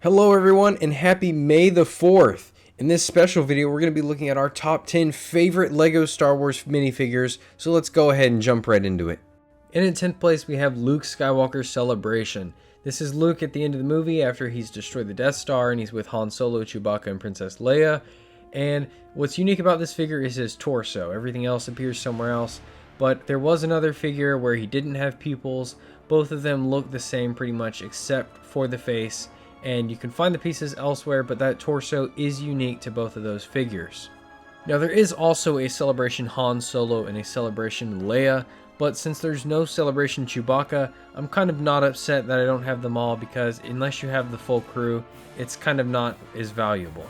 Hello everyone and happy May the 4th. In this special video we're going to be looking at our top 10 favorite LEGO Star Wars minifigures, so let's go ahead and jump right into it. And in 10th place we have Luke Skywalker Celebration. This is Luke at the end of the movie after he's destroyed the Death Star and he's with Han Solo, Chewbacca, and Princess Leia. And what's unique about this figure is his torso. Everything else appears somewhere else, but there was another figure where he didn't have pupils. Both of them look the same pretty much except for the face. And you can find the pieces elsewhere, but that torso is unique to both of those figures. Now there is also a Celebration Han Solo and a Celebration Leia, but since there's no Celebration Chewbacca, I'm kind of not upset that I don't have them all, because unless you have the full crew, it's kind of not as valuable.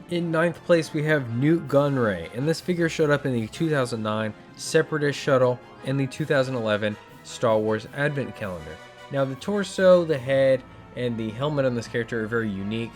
In 9th place we have Newt Gun, and this figure showed up in the 2009 Separatist Shuttle and the 2011 Star Wars Advent Calendar. Now the torso, the head, and the helmet on this character are very unique.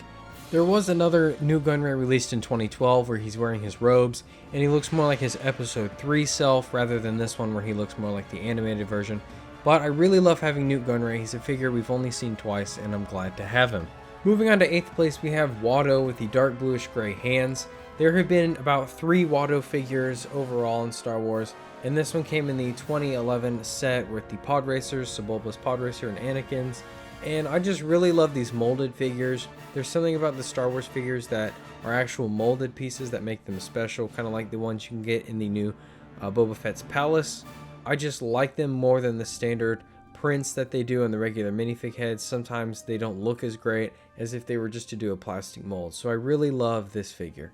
There was another Newt Gun released in 2012 where he's wearing his robes and he looks more like his episode 3 self rather than this one where he looks more like the animated version. But I really love having Newt Gun. He's a figure we've only seen twice and I'm glad to have him. Moving on to 8th place we have Watto with the dark bluish gray hands. There have been about 3 Watto figures overall in Star Wars, and this one came in the 2011 set with the pod racers, Sebulba's pod racer and Anakin's. And I just really love these molded figures. There's something about the Star Wars figures that are actual molded pieces that make them special, kind of like the ones you can get in the new Boba Fett's palace. I just like them more than the standard prints that they do on the regular minifig heads. Sometimes they don't look as great as if they were just to do a plastic mold. So I really love this figure.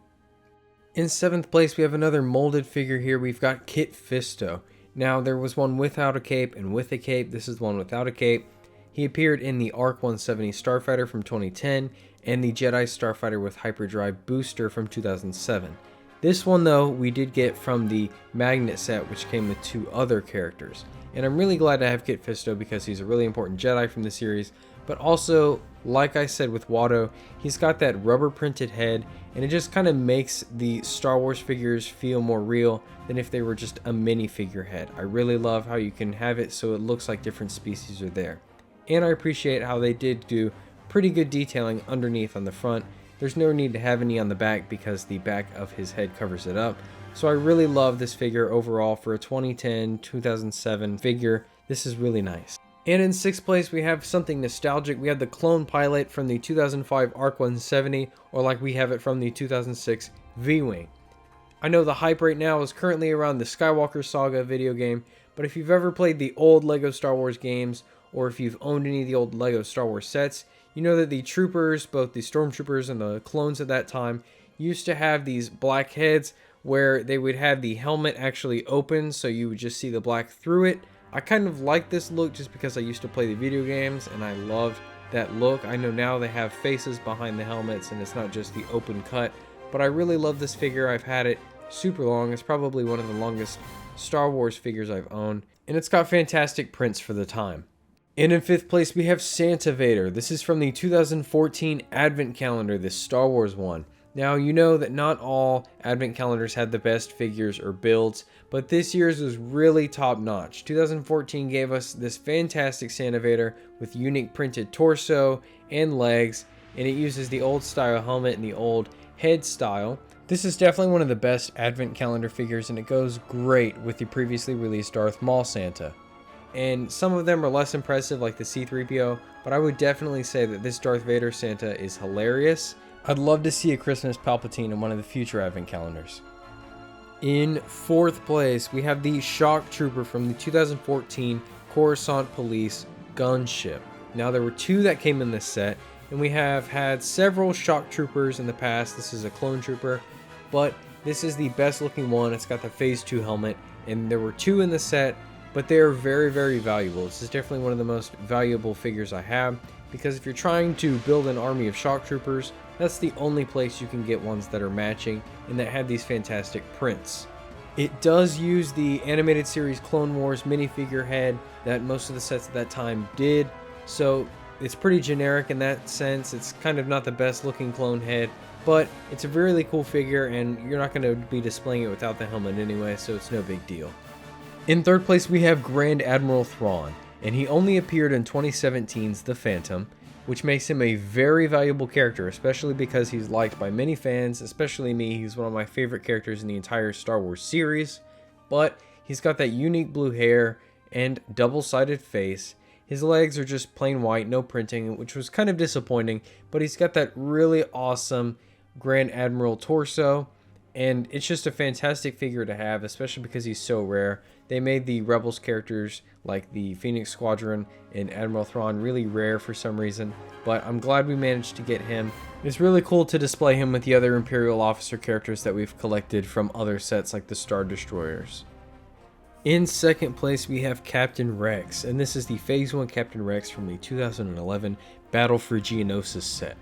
In 7th place we have another molded figure here. We've got Kit Fisto. Now there was one without a cape and with a cape. This is the one without a cape. He appeared in the Ark 170 Starfighter from 2010 and the Jedi Starfighter with Hyperdrive Booster from 2007. This one though we did get from the Magnet set, which came with 2 other characters. And I'm really glad to have Kit Fisto because he's a really important Jedi from the series, but also, like I said with Watto, he's got that rubber printed head and it just kind of makes the Star Wars figures feel more real than if they were just a minifigure head. I really love how you can have it so it looks like different species are there. And I appreciate how they did do pretty good detailing underneath on the front. There's no need to have any on the back because the back of his head covers it up. So I really love this figure overall for a 2010-2007 figure. This is really nice. And in 6th place we have something nostalgic. We have the clone pilot from the 2005 Ark 170, or like we have it from the 2006 V-Wing. I know the hype right now is currently around the Skywalker Saga video game, but if you've ever played the old LEGO Star Wars games, or if you've owned any of the old LEGO Star Wars sets, you know that the troopers, both the stormtroopers and the clones at that time, used to have these black heads where they would have the helmet actually open so you would just see the black through it. I kind of like this look just because I used to play the video games and I loved that look. I know now they have faces behind the helmets and it's not just the open cut, but I really love this figure. I've had it super long. It's probably one of the longest Star Wars figures I've owned, and it's got fantastic prints for the time. And in 5th place we have Santa Vader. This is from the 2014 Advent Calendar, this Star Wars one. Now you know that not all Advent Calendars had the best figures or builds, but this year's was really top notch. 2014 gave us this fantastic Santa Vader with unique printed torso and legs, and it uses the old style helmet and the old head style. This is definitely one of the best Advent Calendar figures, and it goes great with the previously released Darth Maul Santa. And some of them are less impressive, like the C-3PO, but I would definitely say that this Darth Vader Santa is hilarious. I'd love to see a Christmas Palpatine in one of the future Advent Calendars. In 4th place, we have the Shock Trooper from the 2014 Coruscant Police gunship. Now there were 2 that came in this set, and we have had several Shock Troopers in the past. This is a clone trooper, but this is the best looking one. It's got the Phase 2 helmet, and there were 2 in the set, but they are very, very valuable. This is definitely one of the most valuable figures I have, because if you're trying to build an army of Shock Troopers, that's the only place you can get ones that are matching and that have these fantastic prints. It does use the animated series Clone Wars minifigure head that most of the sets at that time did, so it's pretty generic in that sense. It's kind of not the best looking clone head, but it's a really cool figure and you're not going to be displaying it without the helmet anyway, so it's no big deal. In 3rd place we have Grand Admiral Thrawn, and he only appeared in 2017's The Phantom, which makes him a very valuable character, especially because he's liked by many fans, especially me. He's one of my favorite characters in the entire Star Wars series, but he's got that unique blue hair and double-sided face. His legs are just plain white, no printing, which was kind of disappointing, but he's got that really awesome Grand Admiral torso, and it's just a fantastic figure to have, especially because he's so rare. They made the Rebels characters like the Phoenix Squadron and Admiral Thrawn really rare for some reason, but I'm glad we managed to get him. It's really cool to display him with the other Imperial officer characters that we've collected from other sets like the Star Destroyers. In second place, we have Captain Rex, and this is the Phase 1 Captain Rex from the 2011 Battle for Geonosis set.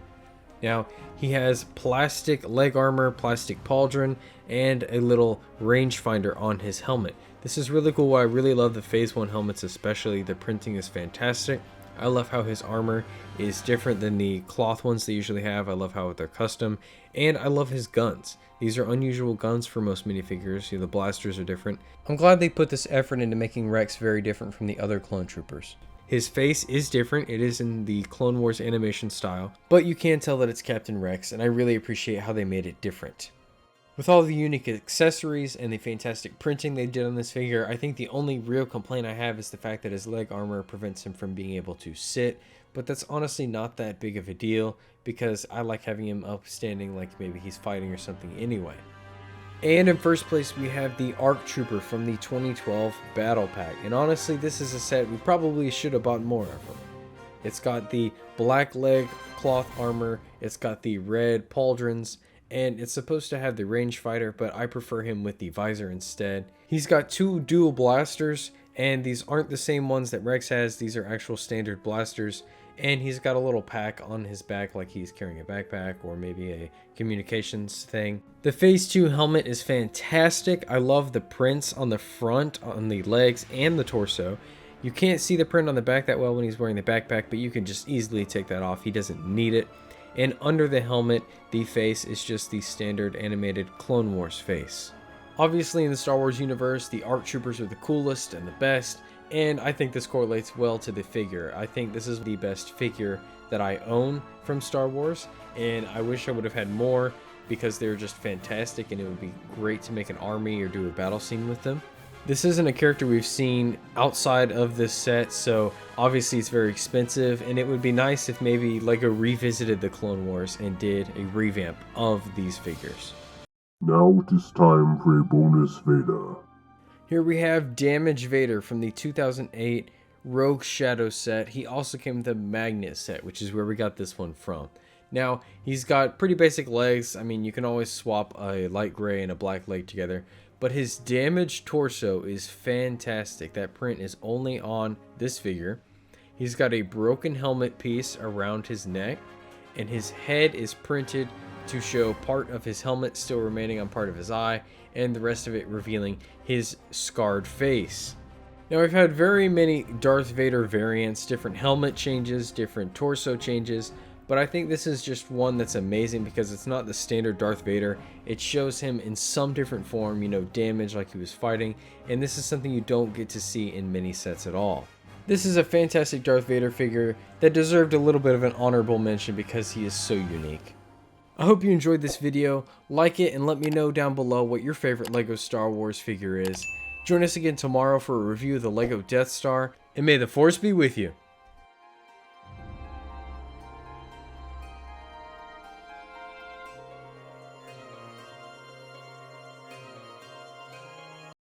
Now, he has plastic leg armor, plastic pauldron, and a little rangefinder on his helmet. This is really cool. I really love the Phase 1 helmets, especially. The printing is fantastic. I love how his armor is different than the cloth ones they usually have. I love how they're custom, and I love his guns. These are unusual guns for most minifigures. The blasters are different. I'm glad they put this effort into making Rex very different from the other clone troopers. His face is different. It is in the Clone Wars animation style, but you can tell that it's Captain Rex, and I really appreciate how they made it different. With all the unique accessories and the fantastic printing they did on this figure, I think the only real complaint I have is the fact that his leg armor prevents him from being able to sit, but that's honestly not that big of a deal because I like having him up standing like maybe he's fighting or something anyway. And in first place, we have the Ark Trooper from the 2012 Battle Pack, and honestly, this is a set we probably should have bought more of them. It's got the black leg cloth armor, it's got the red pauldrons, and it's supposed to have the rangefinder, but I prefer him with the visor instead. He's got two dual blasters, and these aren't the same ones that Rex has. These are actual standard blasters, and he's got a little pack on his back like he's carrying a backpack or maybe a communications thing. The Phase 2 helmet is fantastic. I love the prints on the front, on the legs, and the torso. You can't see the print on the back that well when he's wearing the backpack, but you can just easily take that off. He doesn't need it. And under the helmet, the face is just the standard animated Clone Wars face. Obviously, in the Star Wars universe, the Ark Troopers are the coolest and the best, and I think this correlates well to the figure. I think this is the best figure that I own from Star Wars, and I wish I would have had more because they're just fantastic, and it would be great to make an army or do a battle scene with them. This isn't a character we've seen outside of this set, so obviously it's very expensive, and it would be nice if maybe LEGO revisited the Clone Wars and did a revamp of these figures. Now it is time for a bonus Vader. Here we have Damage Vader from the 2008 Rogue Shadow set. He also came with the Magnet set, which is where we got this one from. Now, he's got pretty basic legs. I mean, you can always swap a light gray and a black leg together. But his damaged torso is fantastic. That print is only on this figure. He's got a broken helmet piece around his neck, and his head is printed to show part of his helmet still remaining on part of his eye, and the rest of it revealing his scarred face. Now, we've had very many Darth Vader variants, different helmet changes, different torso changes, but I think this is just one that's amazing because it's not the standard Darth Vader. It shows him in some different form, you know, damaged like he was fighting, and this is something you don't get to see in many sets at all. This is a fantastic Darth Vader figure that deserved a little bit of an honorable mention because he is so unique. I hope you enjoyed this video. Like it and let me know down below what your favorite LEGO Star Wars figure is. Join us again tomorrow for a review of the LEGO Death Star, and may the Force be with you.